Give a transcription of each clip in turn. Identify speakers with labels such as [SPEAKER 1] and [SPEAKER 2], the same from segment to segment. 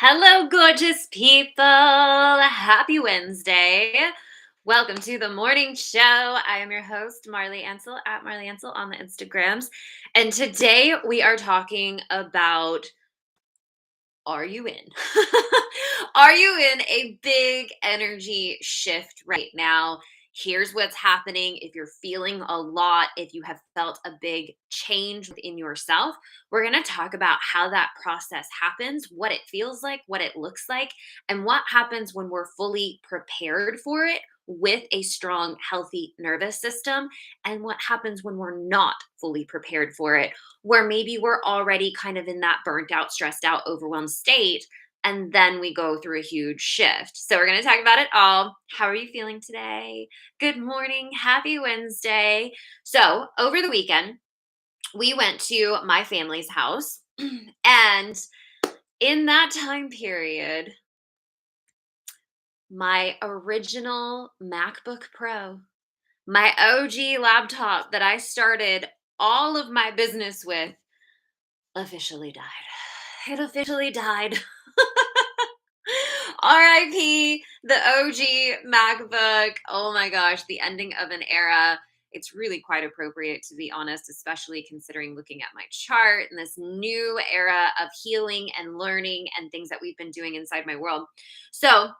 [SPEAKER 1] Hello, gorgeous people. Happy Wednesday. Welcome to the morning show. I am your host, Marli Ansel, at Marli Ansel on the Instagrams. And today we are talking about, are you in? Are you in a big energy shift right now? Here's what's happening. If you're feeling a lot, if you have felt a big change within yourself, we're going to talk about how that process happens, what it feels like, what it looks like, and what happens when we're fully prepared for it with a strong, healthy nervous system, and what happens when we're not fully prepared for it, where maybe we're already kind of in that burnt out, stressed out, overwhelmed state. And then we go through a huge shift. So, we're going to talk about it all. How are you feeling today? Good morning. Happy Wednesday. So, over the weekend, we went to my family's house. And in that time period, my original MacBook Pro, my OG laptop that I started all of my business with, officially died. It officially died. RIP, the OG MacBook. Oh my gosh, the ending of an era. It's really quite appropriate, to be honest, especially considering looking at my chart and this new era of healing and learning and things that we've been doing inside my world. So,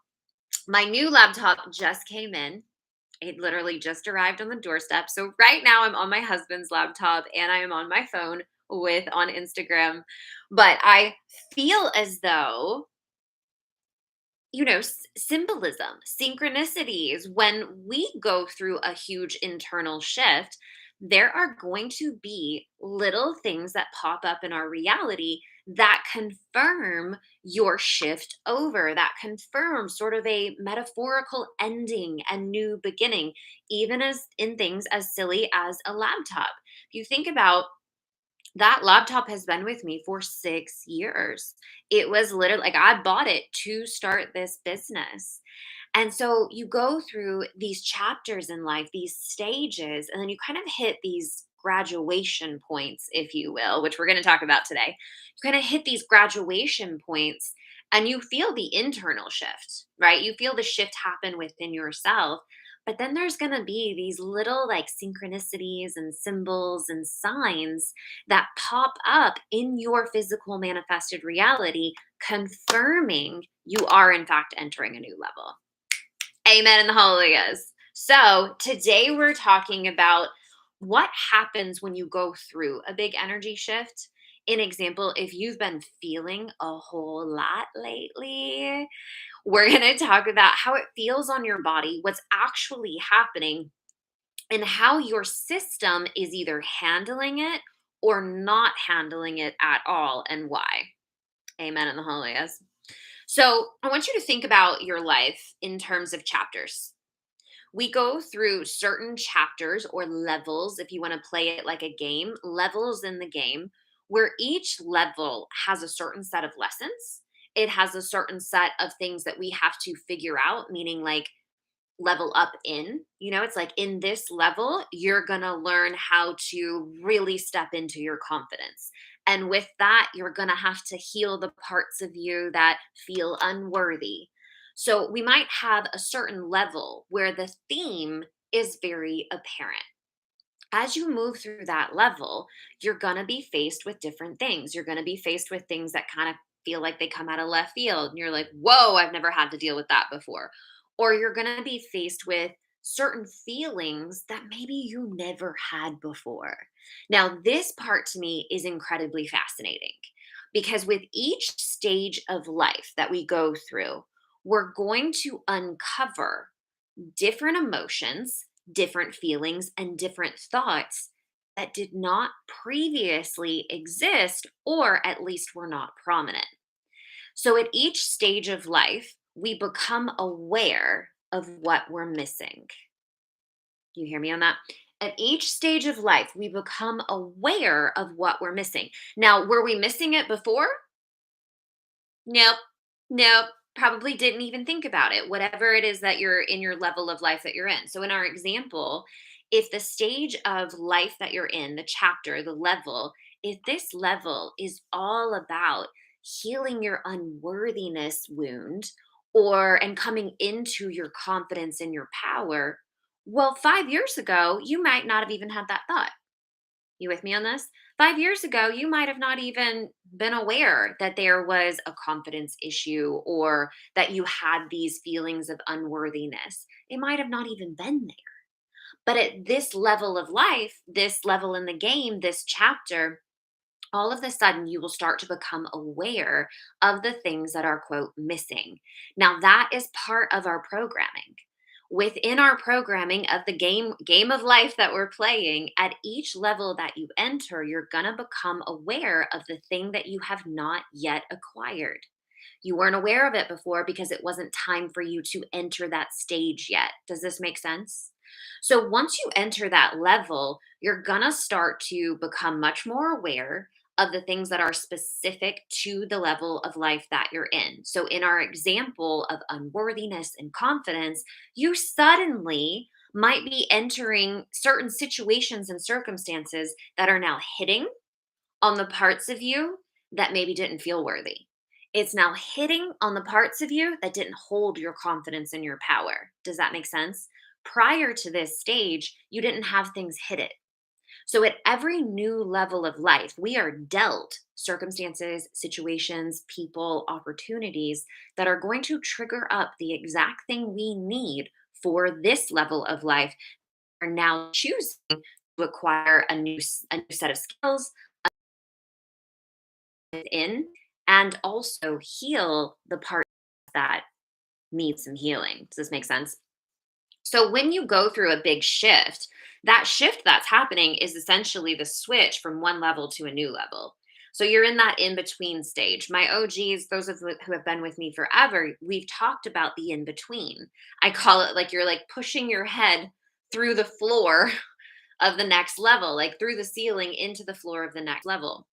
[SPEAKER 1] my new laptop just came in. It literally just arrived on the doorstep. So right now I'm on my husband's laptop and I am on my phone with on Instagram. But I feel as though, symbolism, synchronicities, when we go through a huge internal shift, there are going to be little things that pop up in our reality that confirm your shift over, that confirm sort of a metaphorical ending and new beginning, even as in things as silly as a laptop. If you think about, that laptop has been with me for 6 years. It was literally like I bought it to start this business. And so you go through these chapters in life, these stages, and then you kind of hit these graduation points, if you will, which we're going to talk about today. You kind of hit these graduation points and you feel the internal shift, right? You feel the shift happen within yourself. But then there's going to be these little like synchronicities and symbols and signs that pop up in your physical manifested reality, confirming you are, in fact, entering a new level. Amen in the holiest. So, today we're talking about what happens when you go through a big energy shift. In example, if you've been feeling a whole lot lately, we're going to talk about how it feels on your body, what's actually happening, and how your system is either handling it or not handling it at all, and why. Amen in the holiest. So, I want you to think about your life in terms of chapters. We go through certain chapters or levels, if you want to play it like a game, levels in the game, where each level has a certain set of lessons. It has a certain set of things that we have to figure out, meaning like level up in. It's like in this level, you're going to learn how to really step into your confidence. And with that, you're going to have to heal the parts of you that feel unworthy. So we might have a certain level where the theme is very apparent. As you move through that level, you're going to be faced with different things. You're going to be faced with things that kind of feel like they come out of left field. And you're like, whoa, I've never had to deal with that before. Or you're going to be faced with certain feelings that maybe you never had before. Now, this part to me is incredibly fascinating because with each stage of life that we go through, we're going to uncover different emotions, different feelings, and different thoughts that did not previously exist, or at least were not prominent. So at each stage of life, we become aware of what we're missing. You hear me on that? At each stage of life, we become aware of what we're missing. Now, were we missing it before? Nope. Nope. Probably didn't even think about it, whatever it is that you're in your level of life that you're in. So, in our example, if the stage of life that you're in, the chapter, the level, if this level is all about healing your unworthiness wound or and coming into your confidence and your power. Well, 5 years ago, you might not have even had that thought. You with me on this? 5 years ago, you might have not even been aware that there was a confidence issue or that you had these feelings of unworthiness. It might have not even been there. But at this level of life, this level in the game, this chapter, all of a sudden you will start to become aware of the things that are quote missing. Now that is part of our programming. Within our programming of the game of life that we're playing, at each level that you enter, you're going to become aware of the thing that you have not yet acquired. You weren't aware of it before because it wasn't time for you to enter that stage yet. Does this make sense? So once you enter that level, you're going to start to become much more aware of the things that are specific to the level of life that you're in. So, in our example of unworthiness and confidence, you suddenly might be entering certain situations and circumstances that are now hitting on the parts of you that maybe didn't feel worthy. It's now hitting on the parts of you that didn't hold your confidence and your power. Does that make sense? Prior to this stage, you didn't have things hit it. So, at every new level of life, we are dealt circumstances, situations, people, opportunities that are going to trigger up the exact thing we need for this level of life. Are now choosing to acquire a new set of skills within and also heal the part that needs some healing. Does this make sense? So when you go through a big shift, that shift that's happening is essentially the switch from one level to a new level. So you're in that in between stage. My OGs, those of who have been with me forever, we've talked about the in between. I call it like you're like pushing your head through the floor of the next level, like through the ceiling into the floor of the next level.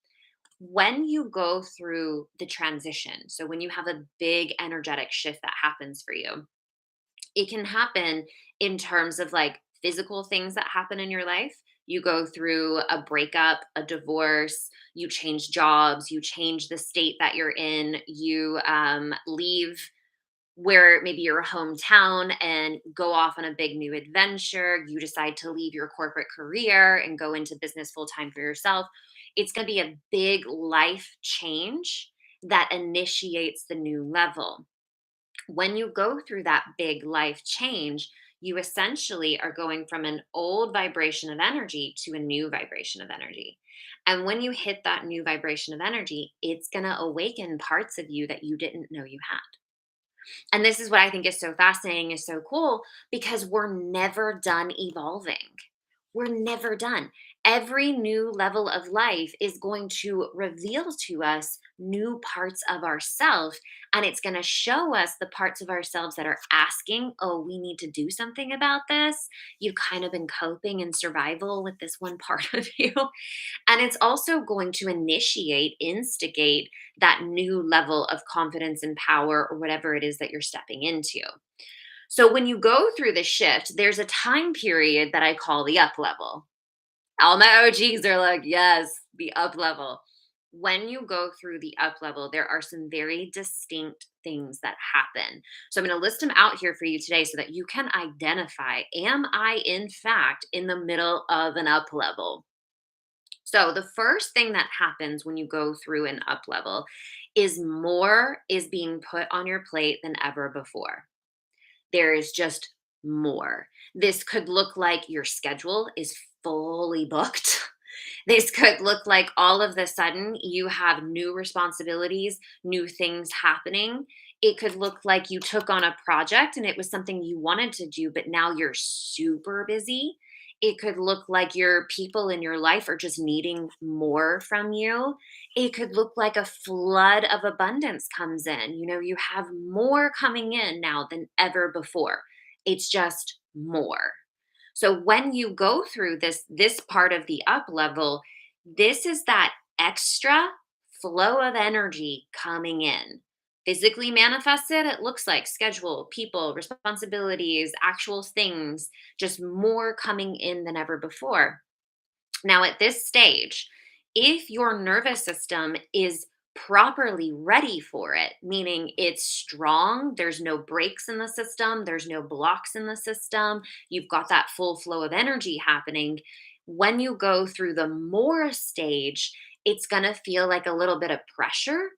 [SPEAKER 1] When you go through the transition, so when you have a big energetic shift that happens for you, it can happen in terms of like physical things that happen in your life. You go through a breakup, a divorce, you change jobs, you change the state that you're in, you leave where maybe your hometown and go off on a big new adventure. You decide to leave your corporate career and go into business full time for yourself. It's going to be a big life change that initiates the new level. When you go through that big life change, you essentially are going from an old vibration of energy to a new vibration of energy. And when you hit that new vibration of energy, it's going to awaken parts of you that you didn't know you had. And this is what I think is so fascinating, is so cool, because we're never done evolving. We're never done. Every new level of life is going to reveal to us new parts of ourselves, and it's going to show us the parts of ourselves that are asking, oh, we need to do something about this. You've kind of been coping in survival with this one part of you. And it's also going to instigate that new level of confidence and power or whatever it is that you're stepping into. So when you go through the shift, there's a time period that I call the up level. All my OGs are like, yes, the up level. When you go through the up level, there are some very distinct things that happen. So I'm going to list them out here for you today so that you can identify, am I in fact in the middle of an up level? So the first thing that happens when you go through an up level is more is being put on your plate than ever before. There is just more. This could look like your schedule is fully booked. This could look like all of the sudden you have new responsibilities, new things happening. It could look like you took on a project and it was something you wanted to do, but now you're super busy. It could look like your people in your life are just needing more from you. It could look like a flood of abundance comes in. You know, you have more coming in now than ever before. It's just more. So when you go through this part of the up level, this is that extra flow of energy coming in. Physically manifested, it looks like schedule, people, responsibilities, actual things, just more coming in than ever before. Now, at this stage, if your nervous system is properly ready for it, meaning it's strong, there's no breaks in the system, there's no blocks in the system, you've got that full flow of energy happening. When you go through the more stage, it's going to feel like a little bit of pressure,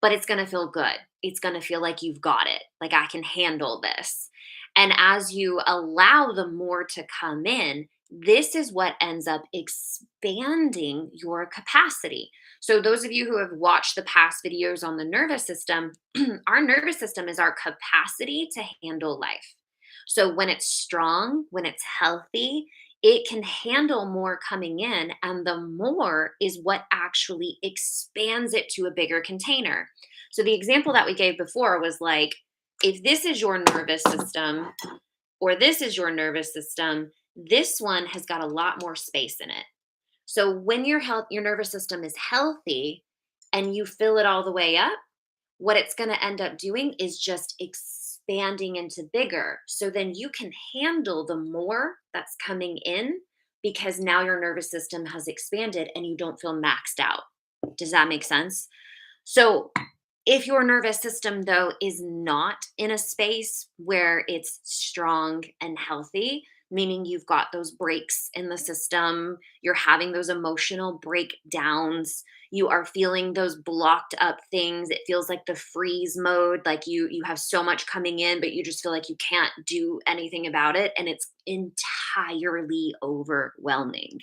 [SPEAKER 1] but it's going to feel good. It's going to feel like you've got it, like I can handle this. And as you allow the more to come in, this is what ends up expanding your capacity. So, those of you who have watched the past videos on the nervous system, our nervous system is our capacity to handle life. So, when it's strong, when it's healthy, it can handle more coming in, and the more is what actually expands it to a bigger container. So, the example that we gave before was like, if this is your nervous system, or this is your nervous system, this one has got a lot more space in it. So when your nervous system is healthy and you fill it all the way up, what it's going to end up doing is just expanding into bigger. So then you can handle the more that's coming in because now your nervous system has expanded and you don't feel maxed out. Does that make sense? So if your nervous system, though, is not in a space where it's strong and healthy, meaning you've got those breaks in the system, you're having those emotional breakdowns, you are feeling those blocked up things. It feels like the freeze mode, like you have so much coming in, but you just feel like you can't do anything about it, and it's entirely overwhelming.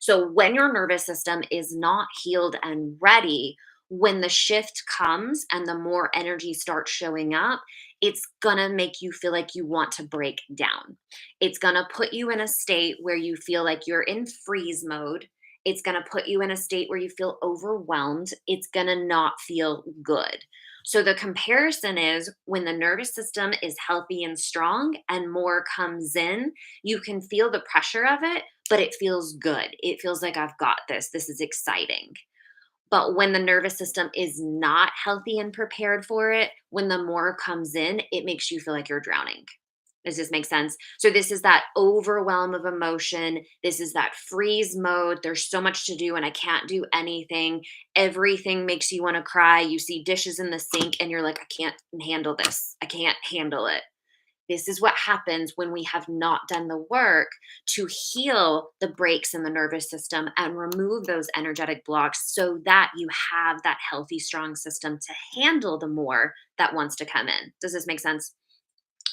[SPEAKER 1] So when your nervous system is not healed and ready, when the shift comes and the more energy starts showing up, it's gonna make you feel like you want to break down. It's gonna put you in a state where you feel like you're in freeze mode. It's gonna put you in a state where you feel overwhelmed. It's gonna not feel good. So the comparison is when the nervous system is healthy and strong and more comes in, you can feel the pressure of it, but it feels good. It feels like I've got this. This is exciting. But when the nervous system is not healthy and prepared for it, when the more comes in, it makes you feel like you're drowning. Does this make sense? So, this is that overwhelm of emotion. This is that freeze mode. There's so much to do, and I can't do anything. Everything makes you want to cry. You see dishes in the sink, and you're like, I can't handle this. I can't handle it. This is what happens when we have not done the work to heal the breaks in the nervous system and remove those energetic blocks so that you have that healthy, strong system to handle the more that wants to come in. Does this make sense?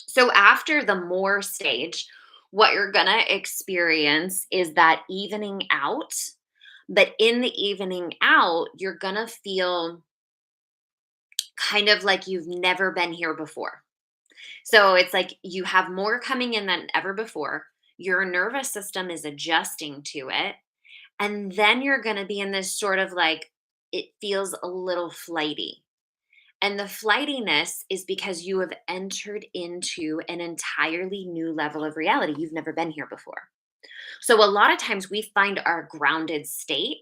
[SPEAKER 1] So, after the more stage, what you're going to experience is that evening out. But in the evening out, you're going to feel kind of like you've never been here before. So it's like you have more coming in than ever before. Your nervous system is adjusting to it. And then you're going to be in this sort of like, it feels a little flighty. And the flightiness is because you have entered into an entirely new level of reality. You've never been here before. So a lot of times we find our grounded state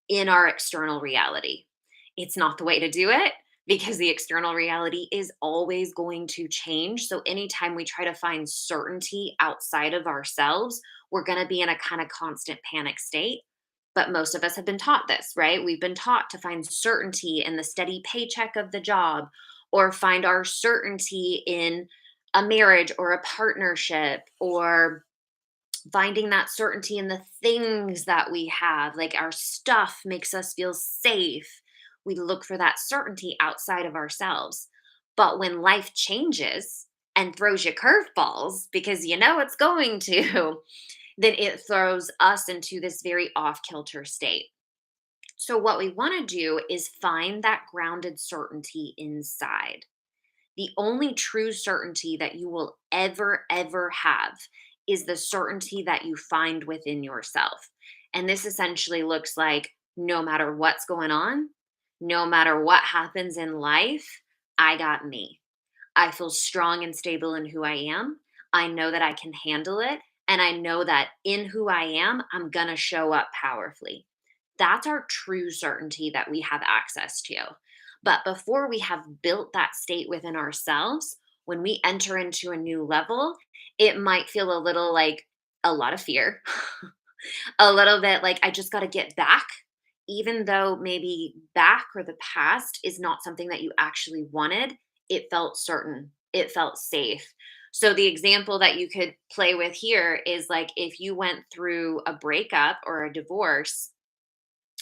[SPEAKER 1] in our external reality. It's not the way to do it because the external reality is always going to change. So anytime we try to find certainty outside of ourselves, we're going to be in a kind of constant panic state. But most of us have been taught this, right? We've been taught to find certainty in the steady paycheck of the job or find our certainty in a marriage or a partnership or finding that certainty in the things that we have, like our stuff makes us feel safe. We look for that certainty outside of ourselves. But when life changes and throws you curveballs, because you know it's going to, then it throws us into this very off kilter state. So, what we want to do is find that grounded certainty inside. The only true certainty that you will ever have is the certainty that you find within yourself. And this essentially looks like no matter what's going on, no matter what happens in life, I got me. I feel strong and stable in who I am. I know that I can handle it. And I know that in who I am, I'm going to show up powerfully. That's our true certainty that we have access to. But before we have built that state within ourselves, when we enter into a new level, it might feel a little like a lot of fear, a little bit like I just got to get back even though maybe back or the past is not something that you actually wanted, it felt certain, it felt safe. So, the example that you could play with here is like if you went through a breakup or a divorce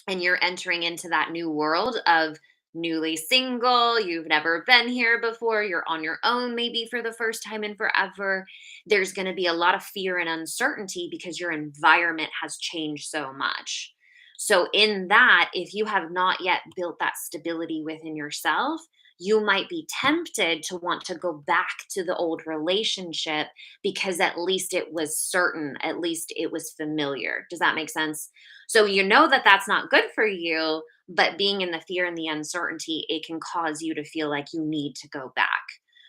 [SPEAKER 1] and you're entering into that new world of newly single, you've never been here before, you're on your own maybe for the first time in forever. There's going to be a lot of fear and uncertainty because your environment has changed so much. So, in that, if you have not yet built that stability within yourself, you might be tempted to want to go back to the old relationship because at least it was certain, at least it was familiar. Does that make sense? So you know that that's not good for you, but being in the fear and the uncertainty, it can cause you to feel like you need to go back.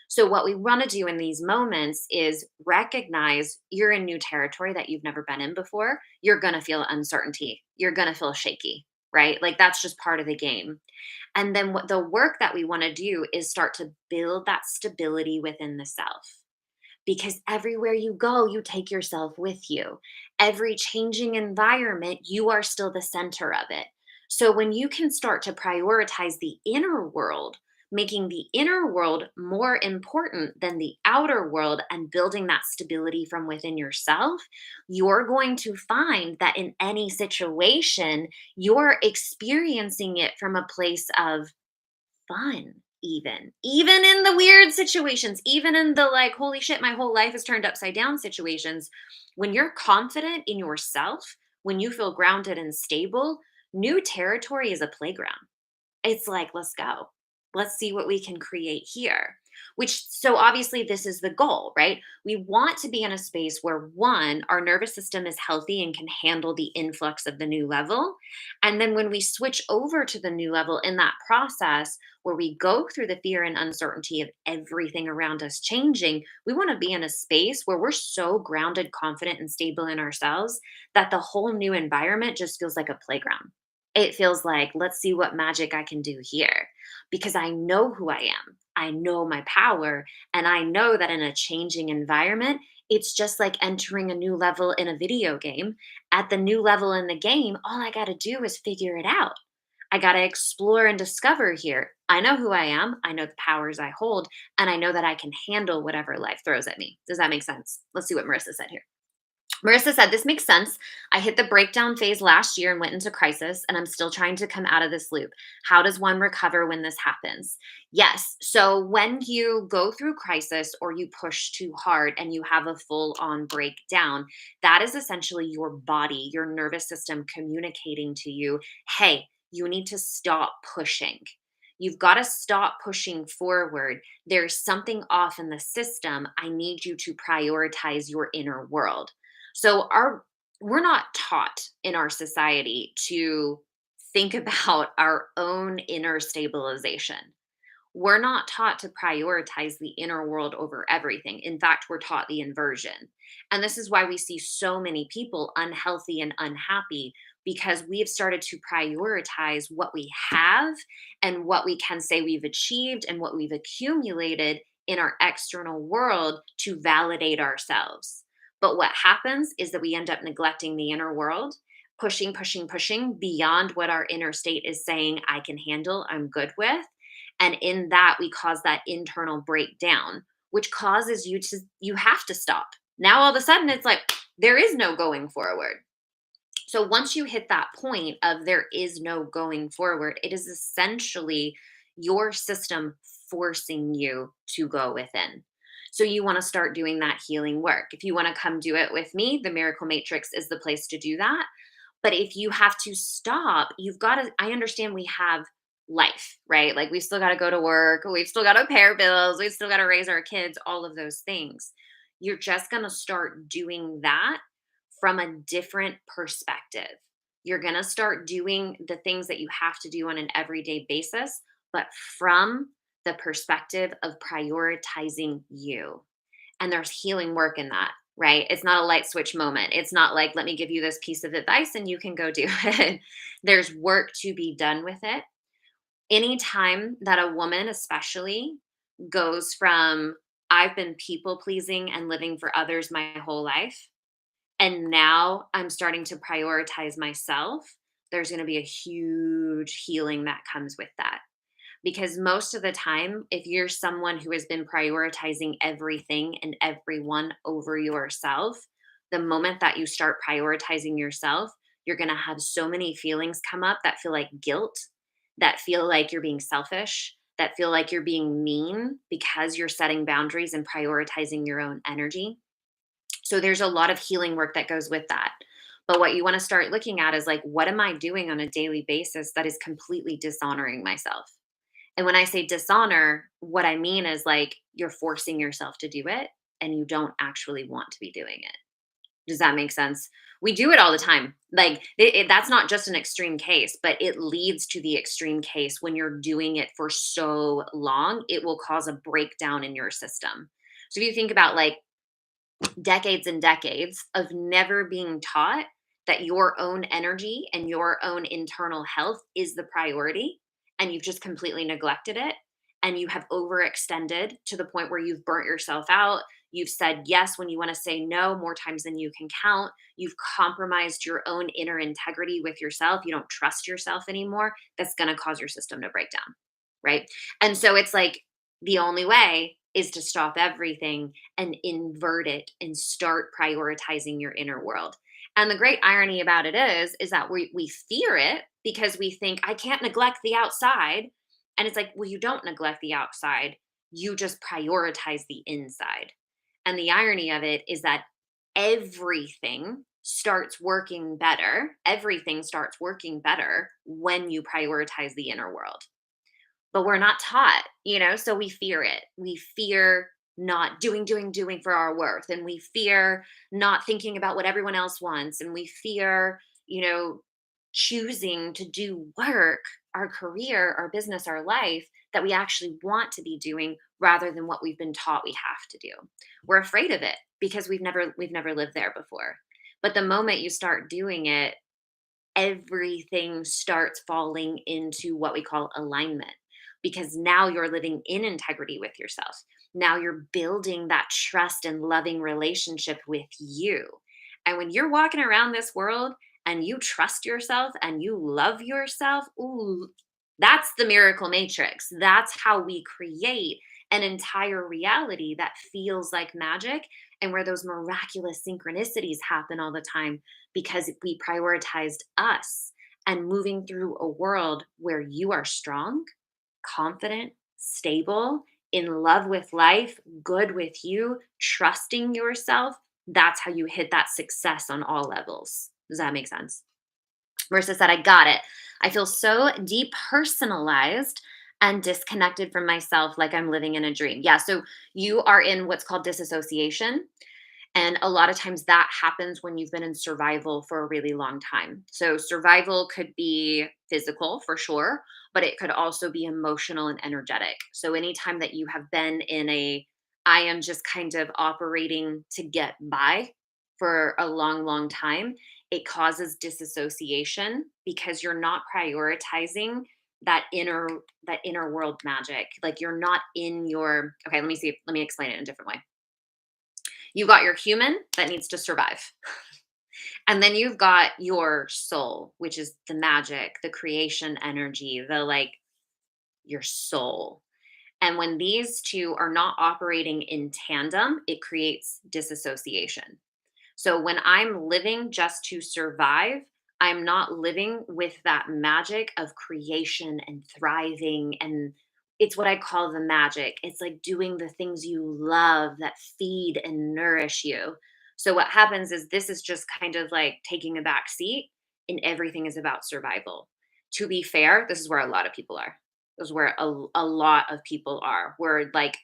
[SPEAKER 1] So, what we want to do in these moments is recognize you're in new territory that you've never been in before. You're going to feel uncertainty. You're going to feel shaky, right? Like that's just part of the game. And then what the work that we want to do is start to build that stability within the self, because everywhere you go, you take yourself with you. Every changing environment, you are still the center of it. So when you can start to prioritize the inner world, making the inner world more important than the outer world and building that stability from within yourself, you're going to find that in any situation, you're experiencing it from a place of fun, even in the weird situations, even in the like holy shit my whole life is turned upside down situations. When you're confident in yourself, when you feel grounded and stable, new territory is a playground. It's like, let's go. Let's see what we can create here. Which, so obviously, this is the goal, right? We want to be in a space where one, our nervous system is healthy and can handle the influx of the new level. And then when we switch over to the new level in that process, where we go through the fear and uncertainty of everything around us changing, we want to be in a space where we're so grounded, confident, and stable in ourselves that the whole new environment just feels like a playground. It feels like, let's see what magic I can do here because I know who I am. I know my power. And I know that in a changing environment, it's just like entering a new level in a video game. At the new level in the game, all I got to do is figure it out. I got to explore and discover here. I know who I am. I know the powers I hold. And I know that I can handle whatever life throws at me. Does that make sense? Let's see what Marissa said here. Marissa said, "This makes sense. I hit the breakdown phase last year and went into crisis, and I'm still trying to come out of this loop. How does one recover when this happens?" Yes. So when you go through crisis or you push too hard and you have a full on breakdown, that is essentially your body, your nervous system communicating to you, hey, you need to stop pushing. You've got to stop pushing forward. There's something off in the system. I need you to prioritize your inner world. So our we're not taught in our society to think about our own inner stabilization. We're not taught to prioritize the inner world over everything. In fact, we're taught the inversion. And this is why we see so many people unhealthy and unhappy because we've started to prioritize what we have and what we can say we've achieved and what we've accumulated in our external world to validate ourselves. But what happens is that we end up neglecting the inner world, pushing, pushing, pushing beyond what our inner state is saying, I can handle, I'm good with. And in that, we cause that internal breakdown, which causes you have to stop. Now, all of a sudden, it's like there is no going forward. So once you hit that point of there is no going forward, it is essentially your system forcing you to go within. So you want to start doing that healing work. If you want to come do it with me, the Miracle Matrix is the place to do that. But if you have to stop, you've got to, I understand we have life, right? Like we've still got to go to work, we've still got to pay our bills, we've still got to raise our kids, all of those things. You're just going to start doing that from a different perspective. You're going to start doing the things that you have to do on an everyday basis, but from the perspective of prioritizing you. And there's healing work in that, right? It's not a light switch moment. It's not like, let me give you this piece of advice and you can go do it. There's work to be done with it. Anytime that a woman, especially, goes from, I've been people pleasing and living for others my whole life, and now I'm starting to prioritize myself, there's going to be a huge healing that comes with that. Because most of the time, if you're someone who has been prioritizing everything and everyone over yourself, the moment that you start prioritizing yourself, you're going to have so many feelings come up that feel like guilt, that feel like you're being selfish, that feel like you're being mean because you're setting boundaries and prioritizing your own energy. So there's a lot of healing work that goes with that. But what you want to start looking at is like, what am I doing on a daily basis that is completely dishonoring myself? And when I say dishonor, what I mean is like you're forcing yourself to do it and you don't actually want to be doing it. Does that make sense? We do it all the time. Like that's not just an extreme case, but it leads to the extreme case when you're doing it for so long, it will cause a breakdown in your system. So if you think about like decades and decades of never being taught that your own energy and your own internal health is the priority, and you've just completely neglected it, and you have overextended to the point where you've burnt yourself out. You've said yes when you want to say no more times than you can count. You've compromised your own inner integrity with yourself. You don't trust yourself anymore. That's going to cause your system to break down. Right. And so it's like the only way is to stop everything and invert it and start prioritizing your inner world. And the great irony about it is that we fear it because we think I can't neglect the outside. And it's like, well, you don't neglect the outside. You just prioritize the inside. And the irony of it is that everything starts working better. Everything starts working better when you prioritize the inner world, but we're not taught, so we fear it. We fear not doing for our worth. And we fear not thinking about what everyone else wants. And we fear, you know, choosing to do work, our career, our business, our life that we actually want to be doing rather than what we've been taught we have to do. We're afraid of it because we've never lived there before. But the moment you start doing it, everything starts falling into what we call alignment because now you're living in integrity with yourself. Now you're building that trust and loving relationship with you. And when you're walking around this world and you trust yourself and you love yourself, ooh, that's the miracle matrix. That's how we create an entire reality that feels like magic and where those miraculous synchronicities happen all the time because we prioritized us and moving through a world where you are strong, confident, stable, in love with life, good with you, trusting yourself. That's how you hit that success on all levels. Does that make sense? Versus that, I got it. I feel so depersonalized and disconnected from myself, like I'm living in a dream. Yeah. So you are in what's called disassociation. And a lot of times that happens when you've been in survival for a really long time. So, survival could be physical for sure, but it could also be emotional and energetic. So, anytime that you have been in I am just kind of operating to get by for a long, long time, it causes disassociation because you're not prioritizing that inner world magic. Like you're not in your okay, let me explain it in a different way. You got your human that needs to survive. And then you've got your soul, which is the magic, the creation energy, the like your soul. And when these two are not operating in tandem, it creates disassociation. So when I'm living just to survive, I'm not living with that magic of creation and thriving. And it's what I call the magic. It's like doing the things you love that feed and nourish you. So what happens is this is just kind of like taking a back seat and everything is about survival. To be fair, this is where a lot of people are. This is where a lot of people are. We're like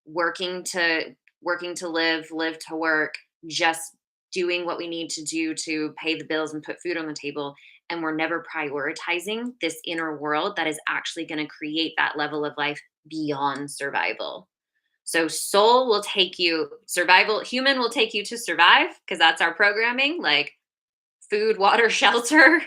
[SPEAKER 1] working to working to live to work, just doing what we need to do to pay the bills and put food on the table. And we're never prioritizing this inner world that is actually going to create that level of life beyond survival. So, soul will take you, survival, human will take you to survive because that's our programming, like food, water, shelter.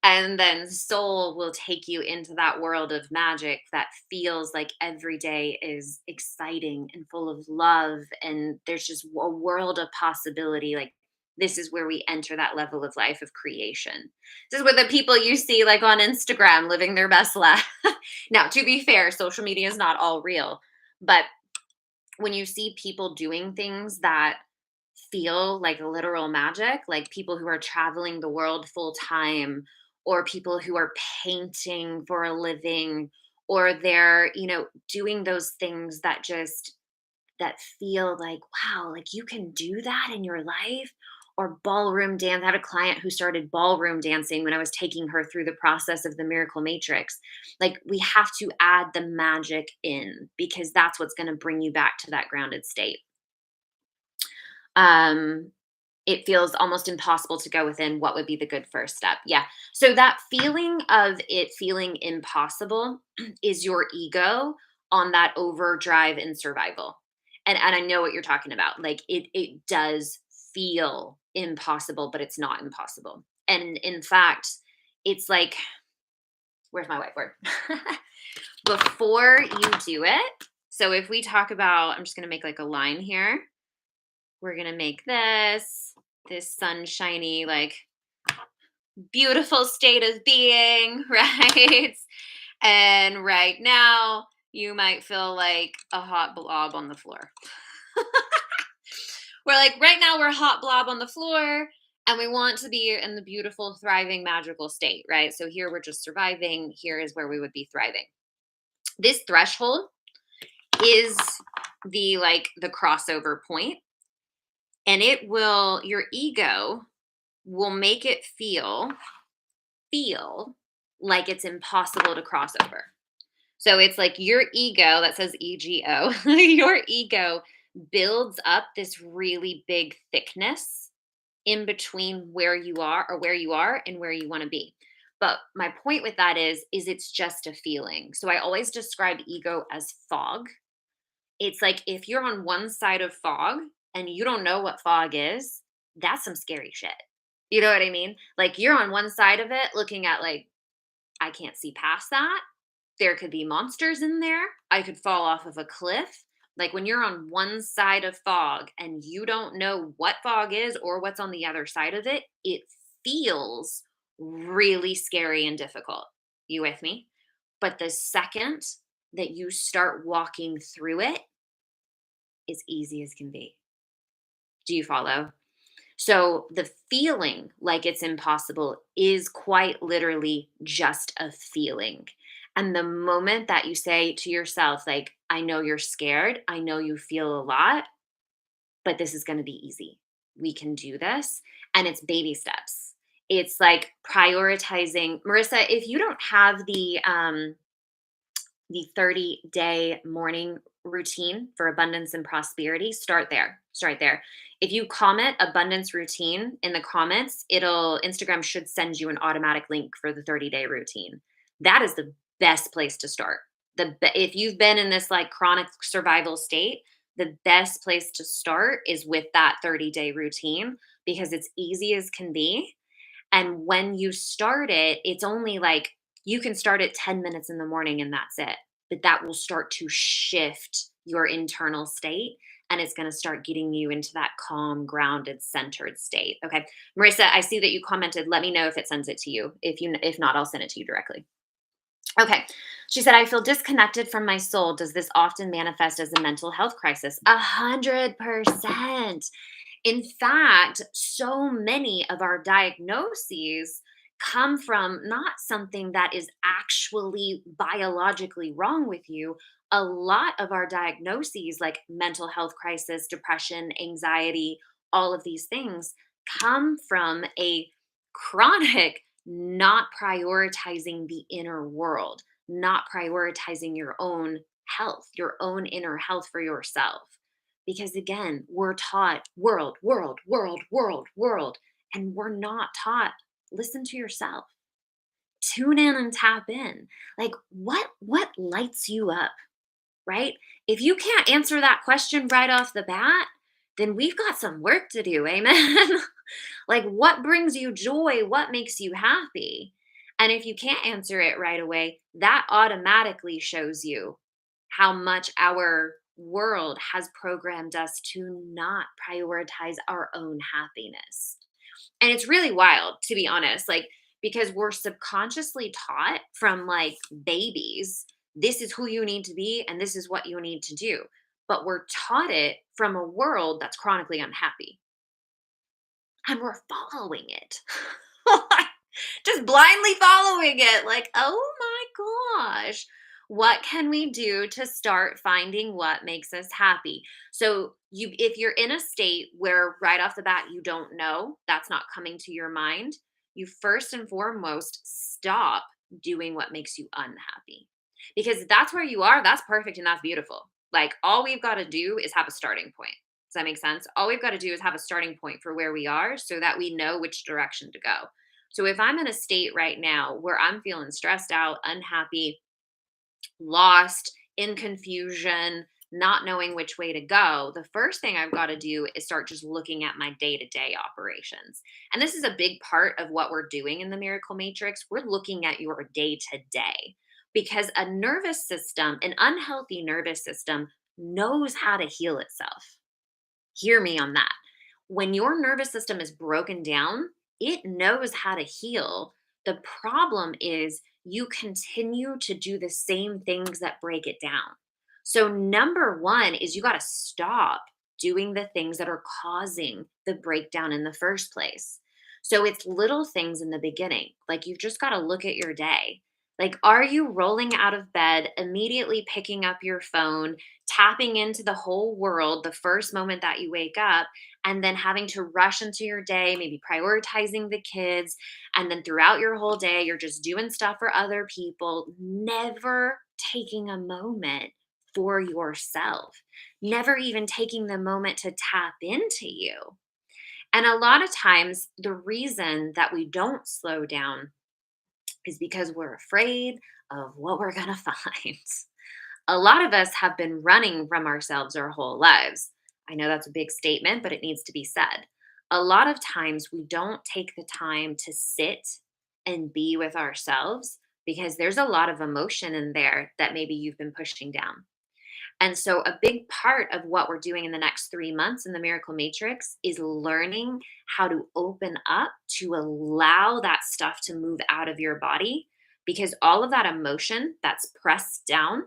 [SPEAKER 1] And then soul will take you into that world of magic that feels like every day is exciting and full of love. And there's just a world of possibility. Like this is where we enter that level of life of creation. This is where the people you see like on Instagram living their best life. Now, to be fair, social media is not all real, but when you see people doing things that feel like literal magic, like people who are traveling the world full time, or people who are painting for a living, or they're, doing those things that just that feel like, wow, like you can do that in your life. Or ballroom dance. I had a client who started ballroom dancing when I was taking her through the process of the miracle matrix. Like, we have to add the magic in because that's what's going to bring you back to that grounded state. Um, it feels almost impossible to go within what would be the good first step. Yeah. So that feeling of it feeling impossible is your ego on that overdrive in survival. And I know what you're talking about. Like, it does feel impossible, but it's not impossible. And in fact, it's like, where's my whiteboard? Before you do it. So if we talk about, I'm just going to make like a line here. We're going to make this sunshiny, like beautiful state of being, right? And right now, you might feel like a hot blob on the floor. We're like, right now, we're a hot blob on the floor, and we want to be in the beautiful, thriving, magical state, right? So here we're just surviving. Here is where we would be thriving. This threshold is the crossover point, and your ego will make it feel like it's impossible to cross over. So it's like your ego, that says ego, your ego builds up this really big thickness in between where you are and where you want to be. But my point with that is it's just a feeling. So I always describe ego as fog. It's like if you're on one side of fog and you don't know what fog is, that's some scary shit. You know what I mean? Like, you're on one side of it looking at, like, I can't see past that. There could be monsters in there. I could fall off of a cliff. Like, when you're on one side of fog and you don't know what fog is or what's on the other side of it, it feels really scary and difficult. You with me? But the second that you start walking through it, it's easy as can be. Do you follow? So the feeling like it's impossible is quite literally just a feeling. And the moment that you say to yourself, like, I know you're scared, I know you feel a lot, but this is going to be easy. We can do this. And it's baby steps. It's like prioritizing. Marissa, if you don't have the 30-day morning routine for abundance and prosperity, start there. Start there. If you comment abundance routine in the comments, Instagram should send you an automatic link for the 30-day routine. That is the best place to start. If you've been in this like chronic survival state, the best place to start is with that 30-day routine because it's easy as can be. And when you start it, it's only like you can start at 10 minutes in the morning and that's it. But that will start to shift your internal state and it's going to start getting you into that calm, grounded, centered state. Okay. Marissa, I see that you commented. Let me know if it sends it to you. If not, I'll send it to you directly. Okay. She said, I feel disconnected from my soul. Does this often manifest as a mental health crisis? 100%. In fact, so many of our diagnoses come from not something that is actually biologically wrong with you. A lot of our diagnoses, like mental health crisis, depression, anxiety, all of these things, come from a chronic not prioritizing the inner world, not prioritizing your own health, your own inner health for yourself. Because again, we're taught world, world, world, world, world, and we're not taught listen to yourself. Tune in and tap in. Like, what lights you up, right? If you can't answer that question right off the bat, then we've got some work to do. Amen. Like, what brings you joy? What makes you happy? And if you can't answer it right away, that automatically shows you how much our world has programmed us to not prioritize our own happiness. And it's really wild, to be honest, like, because we're subconsciously taught from like babies, this is who you need to be and this is what you need to do. But we're taught it from a world that's chronically unhappy and we're following it. Just blindly following it. Like, oh my gosh, what can we do to start finding what makes us happy? So, if you're in a state where right off the bat you don't know, that's not coming to your mind, you first and foremost stop doing what makes you unhappy. Because that's where you are, that's perfect and that's beautiful. Like, all we've got to do is have a starting point. Does that make sense? All we've got to do is have a starting point for where we are so that we know which direction to go. So if I'm in a state right now where I'm feeling stressed out, unhappy, lost, in confusion, not knowing which way to go, the first thing I've got to do is start just looking at my day to day operations. And this is a big part of what we're doing in the Miracle Matrix. We're looking at your day to day because a nervous system, an unhealthy nervous system, knows how to heal itself. Hear me on that. When your nervous system is broken down, it knows how to heal. The problem is you continue to do the same things that break it down. So, number one is you got to stop doing the things that are causing the breakdown in the first place. So, it's little things in the beginning. Like you've just got to look at your day. Like, are you rolling out of bed, immediately picking up your phone, tapping into the whole world the first moment that you wake up, and then having to rush into your day, maybe prioritizing the kids, and then throughout your whole day, you're just doing stuff for other people, never taking a moment for yourself, never even taking the moment to tap into you. And a lot of times, the reason that we don't slow down is because we're afraid of what we're going to find. A lot of us have been running from ourselves our whole lives. I know that's a big statement, but it needs to be said. A lot of times we don't take the time to sit and be with ourselves because there's a lot of emotion in there that maybe you've been pushing down. And so, a big part of what we're doing in the next 3 months in the Miracle Matrix is learning how to open up to allow that stuff to move out of your body because all of that emotion that's pressed down,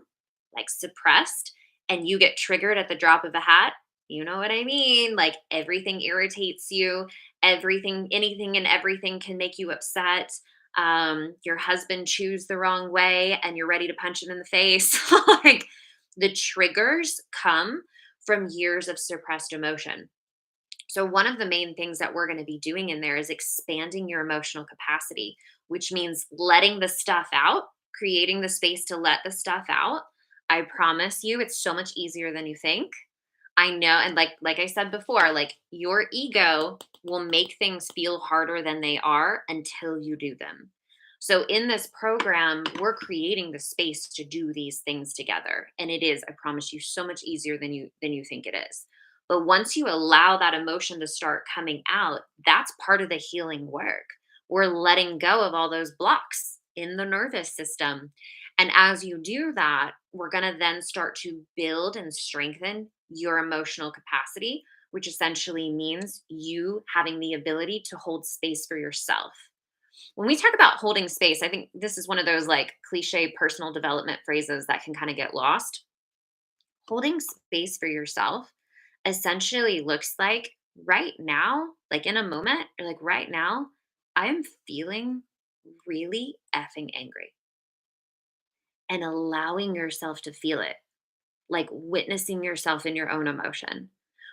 [SPEAKER 1] like suppressed, and you get triggered at the drop of a hat. You know what I mean? Like everything irritates you, everything, anything and everything can make you upset. Your husband chews the wrong way and you're ready to punch it in the face. Like, the triggers come from years of suppressed emotion. So, one of the main things that we're going to be doing in there is expanding your emotional capacity, which means letting the stuff out, creating the space to let the stuff out. I promise you, it's so much easier than you think. I know, and like I said before, like your ego will make things feel harder than they are until you do them. So in this program, we're creating the space to do these things together. And it is, I promise you, so much easier than you think it is. But once you allow that emotion to start coming out, that's part of the healing work. We're letting go of all those blocks in the nervous system. And as you do that, we're going to then start to build and strengthen your emotional capacity, which essentially means you having the ability to hold space for yourself. When we talk about holding space, I think this is one of those like cliche personal development phrases that can kind of get lost. Holding space for yourself essentially looks like right now, like in a moment, or like right now, I am feeling really effing angry and allowing yourself to feel it, like witnessing yourself in your own emotion.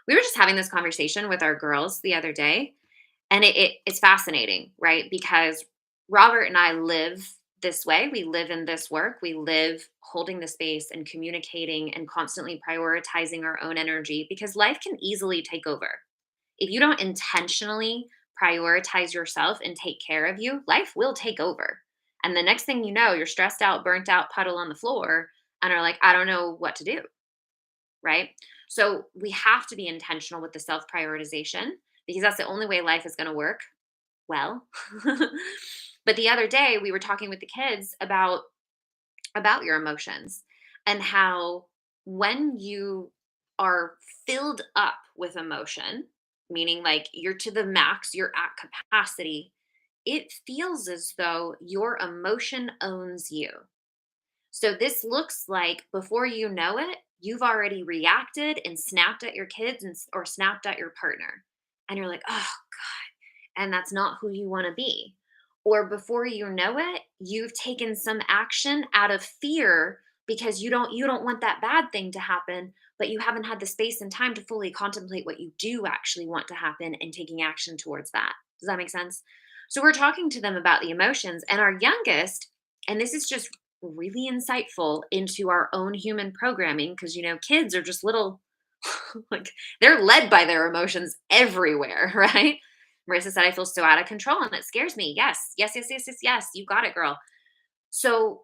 [SPEAKER 1] We were just having this conversation with our girls the other day, and it's fascinating, right? Because Robert and I live this way. We live in this work. We live holding the space and communicating and constantly prioritizing our own energy because life can easily take over. If you don't intentionally prioritize yourself and take care of you, life will take over. And the next thing you know, you're stressed out, burnt out, puddle on the floor, and are like, I don't know what to do, right? So we have to be intentional with the self prioritization because that's the only way life is going to work well. But the other day we were talking with the kids about your emotions and how when you are filled up with emotion, meaning like you're to the max, you're at capacity, it feels as though your emotion owns you. So this looks like before you know it, you've already reacted and snapped at your kids or snapped at your partner. And you're like, oh, and that's not who you want to be. Or before you know it, you've taken some action out of fear because you don't want that bad thing to happen, but you haven't had the space and time to fully contemplate what you do actually want to happen and taking action towards that. Does that make sense? So we're talking to them about the emotions, and our youngest, and this is just really insightful into our own human programming because kids are just little like they're led by their emotions everywhere, right? Marissa said, I feel so out of control and it scares me. Yes, yes, yes, yes, yes, yes. You got it, girl. So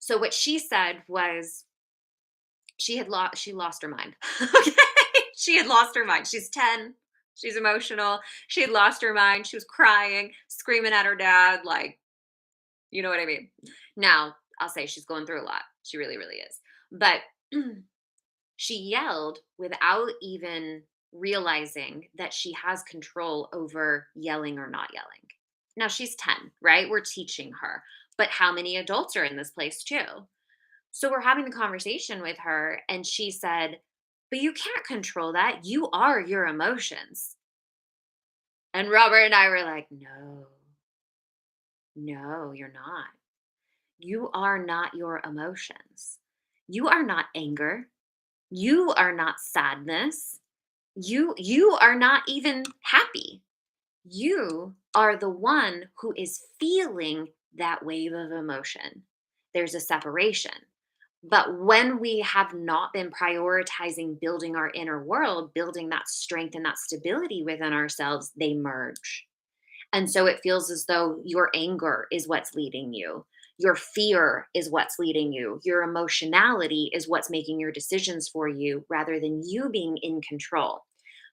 [SPEAKER 1] so what she said was she lost her mind. Okay. She had lost her mind. She's 10. She's emotional. She had lost her mind. She was crying, screaming at her dad, like, you know what I mean? Now, I'll say she's going through a lot. She really, really is. But she yelled without even realizing that she has control over yelling or not yelling. Now she's 10, right? We're teaching her. But how many adults are in this place too? So we're having the conversation with her, and she said, but you can't control that. You are your emotions. And Robert and I were like, no, no, you're not. You are not your emotions. You are not anger. You are not sadness. You are not even happy. You are the one who is feeling that wave of emotion. There's a separation. But when we have not been prioritizing building our inner world, building that strength and that stability within ourselves, they merge. And so it feels as though your anger is what's leading you. Your fear is what's leading you. Your emotionality is what's making your decisions for you rather than you being in control.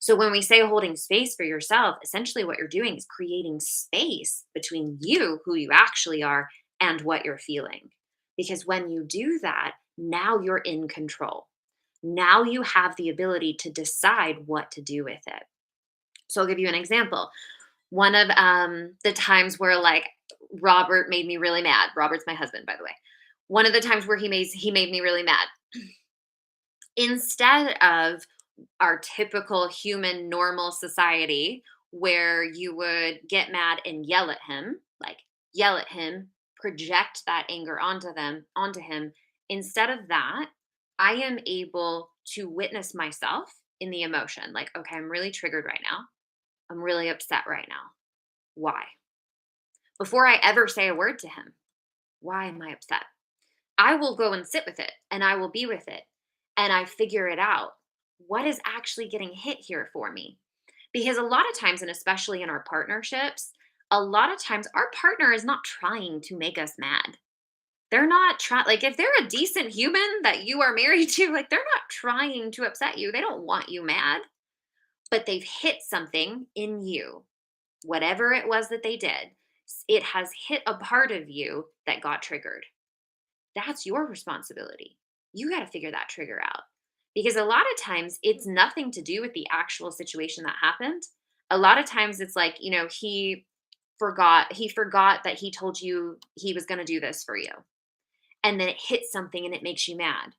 [SPEAKER 1] So when we say holding space for yourself, essentially what you're doing is creating space between you, who you actually are, and what you're feeling. Because when you do that, now you're in control. Now you have the ability to decide what to do with it. So I'll give you an example. One of the times where like Robert made me really mad. Robert's my husband, by the way. One of the times where he made me really mad. Instead of our typical human normal society where you would get mad and yell at him, like yell at him, project that anger onto him. Instead of that, I am able to witness myself in the emotion. Like, okay, I'm really triggered right now. I'm really upset right now. Why? Before I ever say a word to him, why am I upset? I will go and sit with it and I will be with it and I figure it out. What is actually getting hit here for me? Because a lot of times, and especially in our partnerships, a lot of times our partner is not trying to make us mad. They're not trying, like, if they're a decent human that you are married to, like, they're not trying to upset you. They don't want you mad, but they've hit something in you, whatever it was that they did. It has hit a part of you that got triggered. That's your responsibility. You got to figure that trigger out. Because a lot of times it's nothing to do with the actual situation that happened. A lot of times it's like, he forgot that he told you he was going to do this for you. And then it hits something and it makes you mad.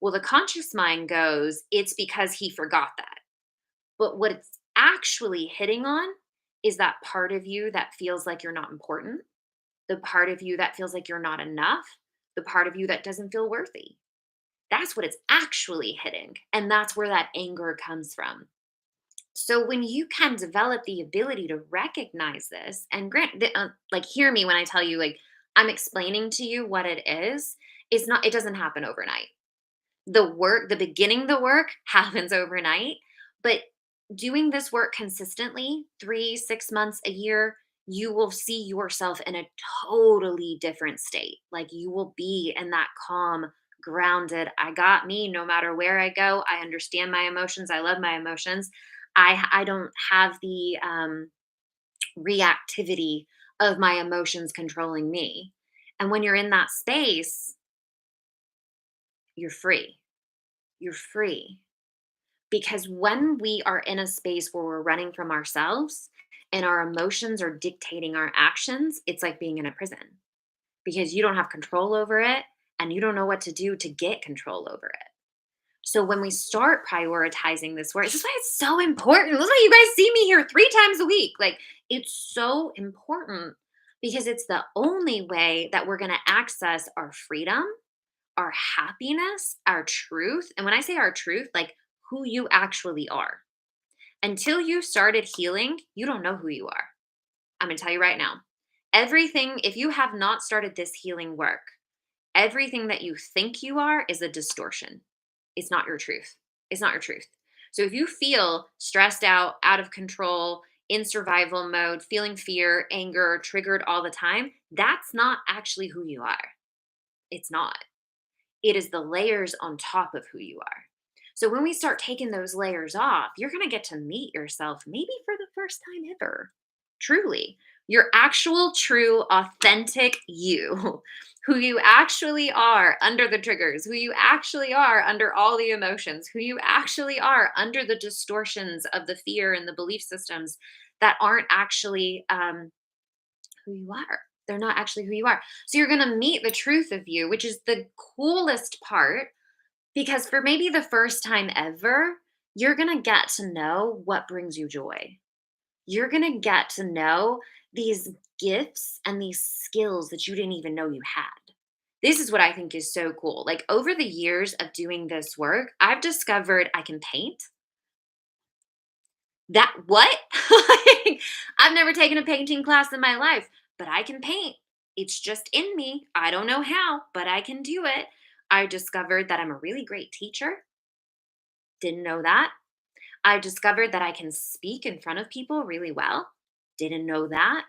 [SPEAKER 1] Well, the conscious mind goes, it's because he forgot that. But what it's actually hitting on is that part of you that feels like you're not important, the part of you that feels like you're not enough, the part of you that doesn't feel worthy. That's what it's actually hitting. And that's where that anger comes from. So when you can develop the ability to recognize this, and like, hear me when I tell you, like, I'm explaining to you what it is, it doesn't happen overnight. The beginning the work happens overnight, but doing this work consistently, 3, 6 months, a year, you will see yourself in a totally different state. Like, you will be in that calm, grounded, I got me no matter where I go. I understand my emotions. I love my emotions. I don't have the reactivity of my emotions controlling me. And when you're in that space, You're free. You're free. Because when we are in a space where we're running from ourselves and our emotions are dictating our actions, it's like being in a prison because you don't have control over it and you don't know what to do to get control over it. So when we start prioritizing this work, this is why it's so important. This is why you guys see me here 3 times a week. Like, it's so important because it's the only way that we're going to access our freedom, our happiness, our truth. And when I say our truth, like who you actually are. Until you started healing, you don't know who you are. I'm going to tell you right now. Everything, if you have not started this healing work, everything that you think you are is a distortion. It's not your truth. It's not your truth. So if you feel stressed out of control, in survival mode, feeling fear, anger, triggered all the time, that's not actually who you are. It's not. It is the layers on top of who you are. So when we start taking those layers off, you're going to get to meet yourself maybe for the first time ever. Truly, your actual, true, authentic you, who you actually are under the triggers, who you actually are under all the emotions, who you actually are under the distortions of the fear and the belief systems that aren't actually who you are. They're not actually who you are. So you're going to meet the truth of you, which is the coolest part because for maybe the first time ever, you're going to get to know what brings you joy. You're going to get to know these gifts and these skills that you didn't even know you had. This is what I think is so cool. Like over the years of doing this work, I've discovered I can paint. That what? Like, I've never taken a painting class in my life, but I can paint. It's just in me. I don't know how, but I can do it. I discovered that I'm a really great teacher. Didn't know that. I discovered that I can speak in front of people really well. Didn't know that.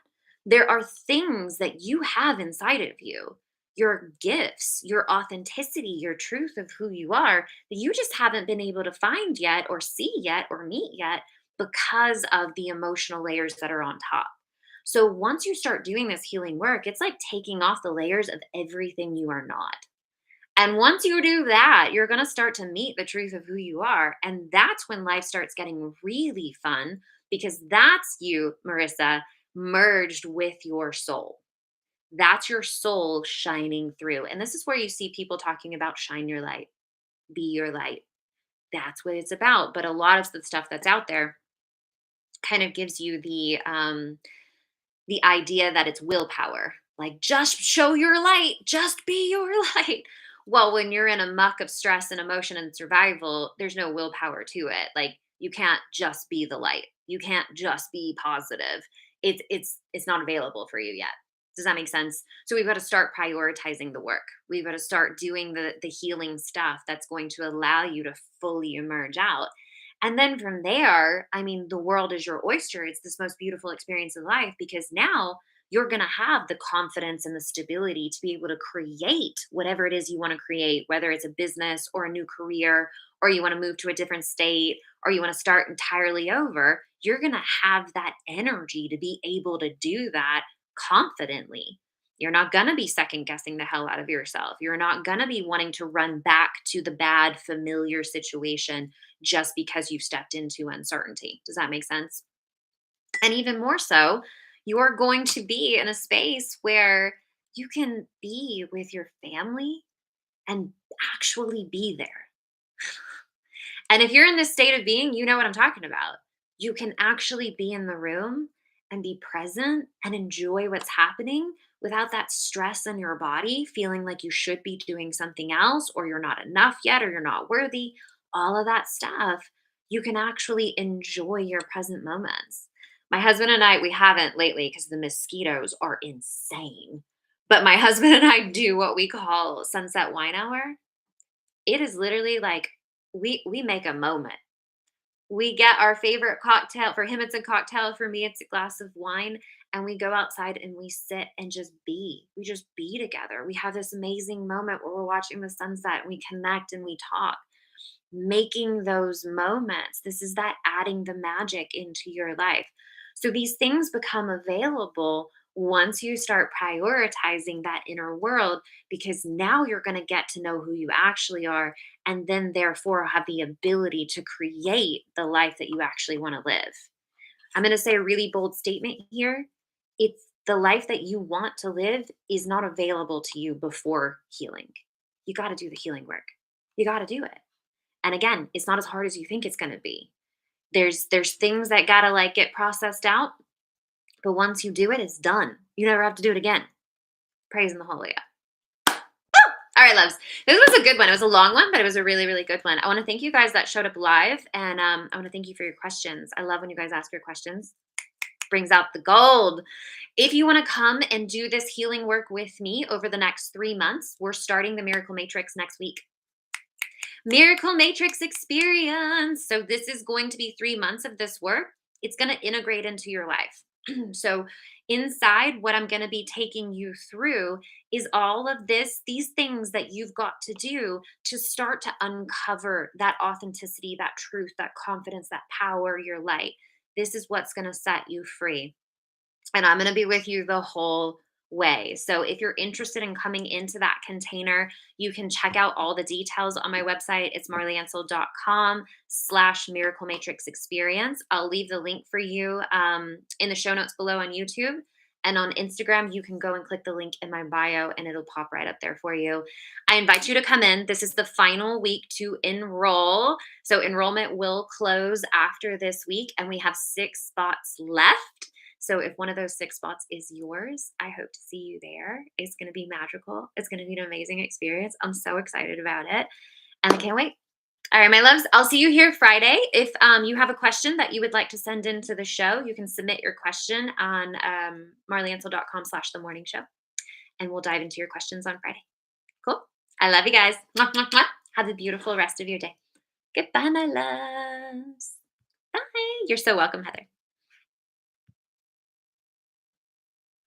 [SPEAKER 1] There are things that you have inside of you, your gifts, your authenticity, your truth of who you are that you just haven't been able to find yet, or see yet, or meet yet because of the emotional layers that are on top. So once you start doing this healing work, it's like taking off the layers of everything you are not. And once you do that, you're going to start to meet the truth of who you are. And that's when life starts getting really fun because that's you, Marissa, merged with your soul. That's your soul shining through. And this is where you see people talking about shine your light, be your light. That's what it's about. But a lot of the stuff that's out there kind of gives you the idea that it's willpower. Like, just show your light, just be your light. Well, when you're in a muck of stress and emotion and survival, there's no willpower to it. Like, you can't just be the light. You can't just be positive. It's not available for you yet. Does that make sense? So we've got to start prioritizing the work. We've got to start doing the healing stuff that's going to allow you to fully emerge out. And then from there, I mean, the world is your oyster. It's this most beautiful experience of life because now you're going to have the confidence and the stability to be able to create whatever it is you want to create, whether it's a business or a new career, or you want to move to a different state, or you want to start entirely over. You're going to have that energy to be able to do that confidently. You're not going to be second guessing the hell out of yourself. You're not going to be wanting to run back to the bad, familiar situation just because you've stepped into uncertainty. Does that make sense? And even more so, you're going to be in a space where you can be with your family and actually be there. And if you're in this state of being, you know what I'm talking about. You can actually be in the room and be present and enjoy what's happening without that stress in your body, feeling like you should be doing something else, or you're not enough yet, or you're not worthy. All of that stuff, you can actually enjoy your present moments. My husband and I, we haven't lately because the mosquitoes are insane. But my husband and I do what we call sunset wine hour. It is literally like we make a moment. We get our favorite cocktail. For him, it's a cocktail. For me, it's a glass of wine. And we go outside and we sit and just be. We just be together. We have this amazing moment where we're watching the sunset and we connect and we talk. Making those moments, this is that adding the magic into your life. So these things become available once you start prioritizing that inner world, because now you're going to get to know who you actually are, and then therefore have the ability to create the life that you actually want to live. I'm going to say a really bold statement here. It's the life that you want to live is not available to you before healing. You got to do the healing work. You got to do it. And again, it's not as hard as you think it's going to be. There's things that got to like get processed out, but once you do it, it's done. You never have to do it again. Praise in the holy. All right, loves. This was a good one. It was a long one, but it was a really, really good one. I want to thank you guys that showed up live, and I want to thank you for your questions. I love when you guys ask your questions. Brings out the gold. If you want to come and do this healing work with me over the next 3 months, we're starting the Miracle Matrix next week. Miracle Matrix experience. So this is going to be 3 months of this work. It's going to integrate into your life. So inside what I'm going to be taking you through is all of these things that you've got to do to start to uncover that authenticity, that truth, that confidence, that power, your light. This is what's going to set you free. And I'm going to be with you the whole way. So if you're interested in coming into that container, you can check out all the details on my website. It's marlyansel.com/miracle matrix experience. I'll leave the link for you in the show notes below on YouTube. And on Instagram, you can go and click the link in my bio and it'll pop right up there for you. I invite you to come in. This is the final week to enroll. So enrollment will close after this week, and we have 6 spots left. So if one of those 6 spots is yours, I hope to see you there. It's going to be magical. It's going to be an amazing experience. I'm so excited about it, and I can't wait. All right, my loves, I'll see you here Friday. If you have a question that you would like to send into the show, you can submit your question on marlyansel.com/the morning show, and we'll dive into your questions on Friday. Cool. I love you guys. Mwah, mwah, mwah. Have a beautiful rest of your day. Goodbye, my loves. Bye. You're so welcome, Heather.